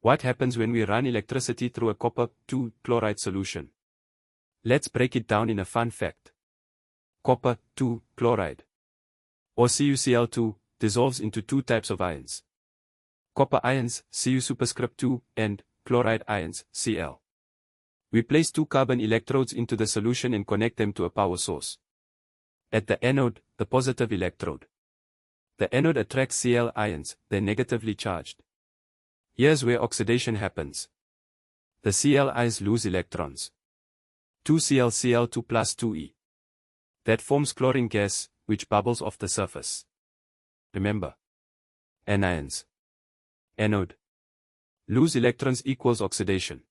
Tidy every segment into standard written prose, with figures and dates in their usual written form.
What happens when we run electricity through a copper chloride solution? Let's break it down in a fun fact. Copper chloride, or CuCl2, dissolves into two types of ions. Copper ions, Cu2, and chloride ions, Cl. We place two carbon electrodes into the solution and connect them to a power source. At the anode, the positive electrode. The anode attracts Cl ions, they're negatively charged. Here's where oxidation happens. The Cl ions lose electrons. 2Cl2 plus 2E. That forms chlorine gas, which bubbles off the surface. Remember. Anions. Anode. Lose electrons equals oxidation.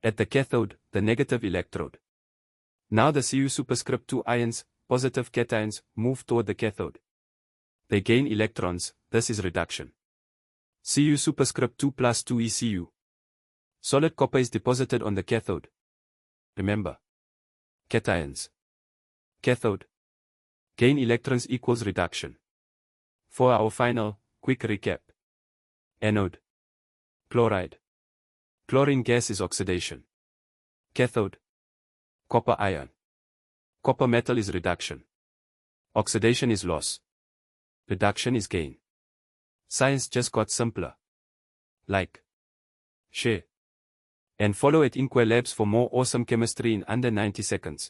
At the cathode, the negative electrode. Now the Cu2 ions, positive cations, move toward the cathode. They gain electrons, this is reduction. Cu2 plus 2ECu. Solid copper is deposited on the cathode. Remember. Cations. Cathode. Gain electrons equals reduction. For our final, quick recap. Anode. Chloride. Chlorine gas is oxidation. Cathode. Copper ion. Copper metal is reduction. Oxidation is loss. Reduction is gain. Science just got simpler. Like, share, and follow at Inkwell Labs for more awesome chemistry in under 90 seconds.